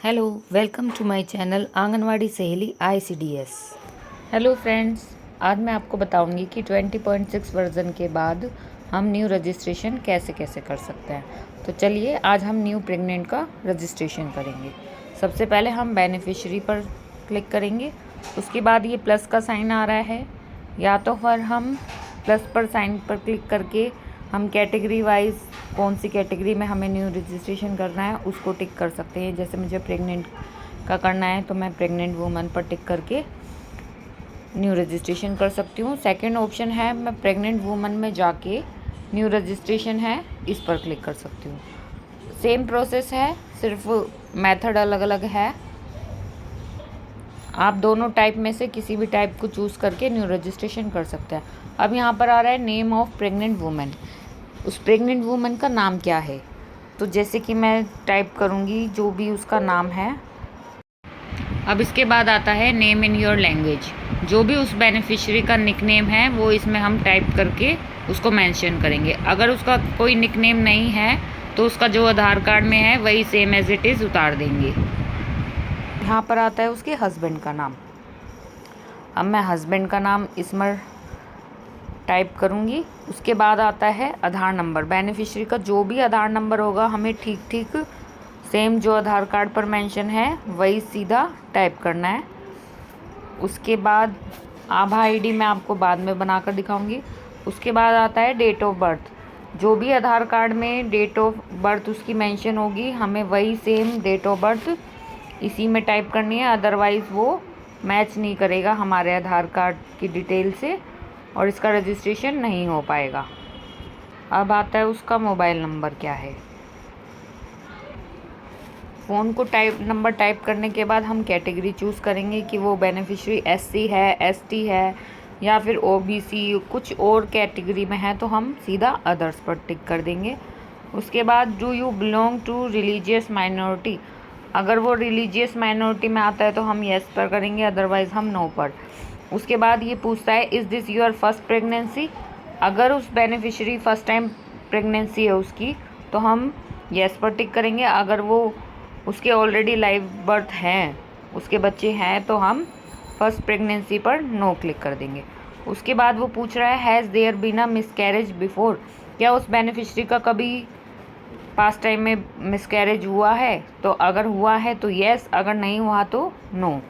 Hello, welcome to my channel Anganwadi Saheli ICDS। Hello friends, आज मैं आपको बताऊंगी कि 20.6 वर्जन के बाद हम न्यू रजिस्ट्रेशन कैसे कैसे कर सकते हैं। तो चलिए आज हम न्यू प्रेग्नेंट का रजिस्ट्रेशन करेंगे। सबसे पहले हम बेनिफिशियरी पर क्लिक करेंगे। उसके बाद ये प्लस का साइन आ रहा है, या तो फिर हम प्लस पर साइन पर क्लिक करके हम कैटेगरी वाइज कौन सी कैटेगरी में हमें न्यू रजिस्ट्रेशन करना है उसको टिक कर सकते हैं। जैसे मुझे प्रेग्नेंट का करना है तो मैं प्रेग्नेंट वूमन पर टिक करके न्यू रजिस्ट्रेशन कर सकती हूँ। सेकंड ऑप्शन है मैं प्रेग्नेंट वूमन में जाके न्यू रजिस्ट्रेशन है इस पर क्लिक कर सकती हूँ। सेम प्रोसेस है, सिर्फ मेथड अलग अलग है। आप दोनों टाइप में से किसी भी टाइप को चूज़ करके न्यू रजिस्ट्रेशन कर सकते हैं। अब यहाँ पर आ रहा है नेम ऑफ प्रेग्नेंट वूमेन। उस प्रेग्नेंट वूमन का नाम क्या है, तो जैसे कि मैं टाइप करूँगी जो भी उसका नाम है। अब इसके बाद आता है नेम इन योर लैंग्वेज। जो भी उस बेनिफिशियरी का निकनेम है वो इसमें हम टाइप करके उसको मेंशन करेंगे। अगर उसका कोई निकनेम नहीं है तो उसका जो आधार कार्ड में है वही सेम एज इट इज़ उतार देंगे। यहाँ पर आता है उसके हस्बैंड का नाम। अब मैं हस्बैंड का नाम इसमें टाइप करूँगी। उसके बाद आता है आधार नंबर। बेनिफिशियरी का जो भी आधार नंबर होगा हमें ठीक ठीक सेम जो आधार कार्ड पर मेंशन है वही सीधा टाइप करना है। उसके बाद आभा ID मैं आपको बाद में बनाकर दिखाऊंगी। उसके बाद आता है डेट ऑफ बर्थ। जो भी आधार कार्ड में डेट ऑफ बर्थ उसकी मेंशन होगी हमें वही सेम डेट ऑफ बर्थ इसी में टाइप करनी है, अदरवाइज़ वो मैच नहीं करेगा हमारे आधार कार्ड की डिटेल से और इसका रजिस्ट्रेशन नहीं हो पाएगा। अब आता है उसका मोबाइल नंबर क्या है। फ़ोन को नंबर टाइप करने के बाद हम कैटेगरी चूज़ करेंगे कि वो बेनिफिशियरी SC है, ST है या फिर OBC कुछ और कैटेगरी में है तो हम सीधा अदर्स पर टिक कर देंगे। उसके बाद do you belong to religious minority. अगर वो रिलीजियस माइनॉरिटी में आता है तो हम येस पर करेंगे, अदरवाइज़ हम नो पर। उसके बाद ये पूछता है is this your first pregnancy. अगर उस बेनिफिशियरी फर्स्ट टाइम प्रेगनेंसी है उसकी तो हम येस पर टिक करेंगे। अगर वो उसके ऑलरेडी लाइव बर्थ हैं, उसके बच्चे हैं, तो हम फर्स्ट प्रेगनेंसी पर नो क्लिक कर देंगे। उसके बाद वो पूछ रहा है has there been a miscarriage before. क्या उस बेनिफिशियरी का कभी पास्ट टाइम में मिसकैरेज हुआ है, तो अगर हुआ है तो येस, अगर नहीं हुआ तो नो।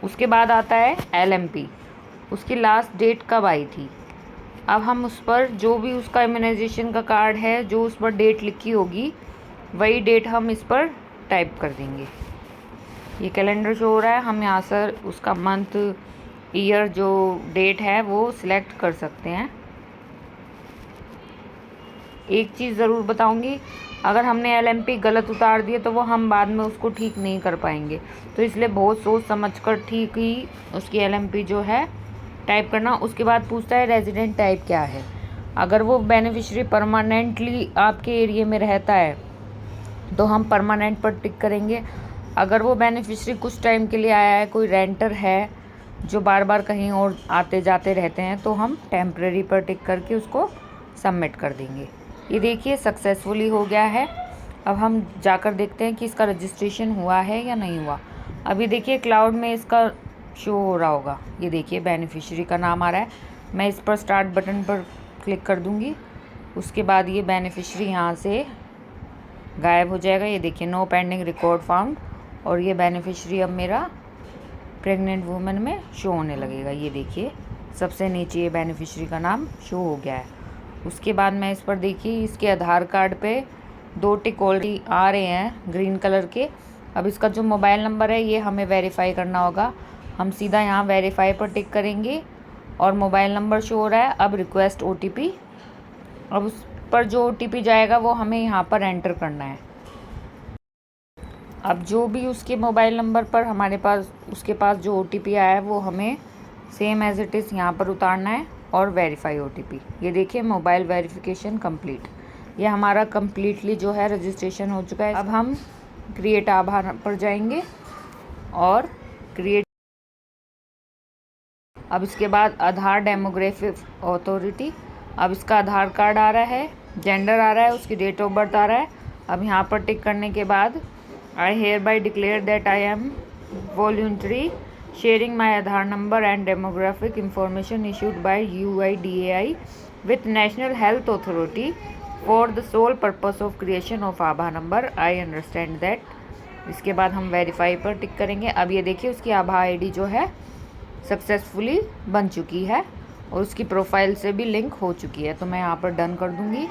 उसके बाद आता है LMP, उसकी लास्ट डेट कब आई थी। अब हम उस पर जो भी उसका इम्यूनाइजेशन का कार्ड है जो उस पर डेट लिखी होगी वही डेट हम इस पर टाइप कर देंगे। ये कैलेंडर शो हो रहा है, हम यहाँ से उसका मंथ ईयर जो डेट है वो सिलेक्ट कर सकते हैं। एक चीज़ ज़रूर बताऊंगी, अगर हमने LMP गलत उतार दिए तो वो हम बाद में उसको ठीक नहीं कर पाएंगे, तो इसलिए बहुत सोच समझ कर ठीक ही उसकी LMP जो है टाइप करना। उसके बाद पूछता है रेजिडेंट टाइप क्या है। अगर वो बेनिफिशियरी परमानेंटली आपके एरिया में रहता है तो हम परमानेंट पर टिक करेंगे। अगर वो बेनिफिशियरी कुछ टाइम के लिए आया है, कोई रेंटर है जो बार बार कहीं और आते जाते रहते हैं, तो हम टेम्प्रेरी पर टिक करके उसको सबमिट कर देंगे। ये देखिए सक्सेसफुली हो गया है। अब हम जाकर देखते हैं कि इसका रजिस्ट्रेशन हुआ है या नहीं हुआ। अभी देखिए क्लाउड में इसका शो हो रहा होगा। ये देखिए बेनिफिशियरी का नाम आ रहा है। मैं इस पर स्टार्ट बटन पर क्लिक कर दूँगी। उसके बाद ये बेनिफिशियरी यहाँ से गायब हो जाएगा। ये देखिए नो पेंडिंग रिकॉर्ड फाउंड, और ये बेनिफिशियरी अब मेरा प्रेग्नेंट वूमेन में शो होने लगेगा। ये देखिए सबसे नीचे ये बेनिफिशियरी का नाम शो हो गया है। उसके बाद मैं इस पर देखिए इसके आधार कार्ड पे 2 टिक ऑलरेडी आ रहे हैं ग्रीन कलर के। अब इसका जो मोबाइल नंबर है ये हमें वेरीफाई करना होगा। हम सीधा यहाँ वेरीफाई पर टिक करेंगे और मोबाइल नंबर शो हो रहा है। अब रिक्वेस्ट OTP। अब उस पर जो OTP जाएगा वो हमें यहाँ पर एंटर करना है। अब जो भी उसके मोबाइल नंबर पर हमारे पास उसके पास जो OTP आया है वो हमें सेम एज इट इज़ यहाँ पर उतारना है और वेरीफाई OTP। ये देखिए मोबाइल वेरिफिकेशन कंप्लीट। ये हमारा कम्प्लीटली जो है रजिस्ट्रेशन हो चुका है। अब हम क्रिएट आभा पर जाएंगे और क्रिएट। अब इसके बाद आधार डेमोग्राफिक अथॉरिटी। अब इसका आधार कार्ड आ रहा है, जेंडर आ रहा है, उसकी डेट ऑफ बर्थ आ रहा है। अब यहाँ पर टिक करने के बाद I hereby declare that I am voluntary sharing my Aadhaar number and demographic information issued by UIDAI with National Health Authority for the sole purpose of creation of Abha number. I understand that. इसके बाद हम verify पर टिक करेंगे. अब ये देखिए उसकी आभा ID जो है सक्सेसफुली बन चुकी है और उसकी प्रोफाइल से भी लिंक हो चुकी है. तो मैं यहाँ पर डन कर दूँगी.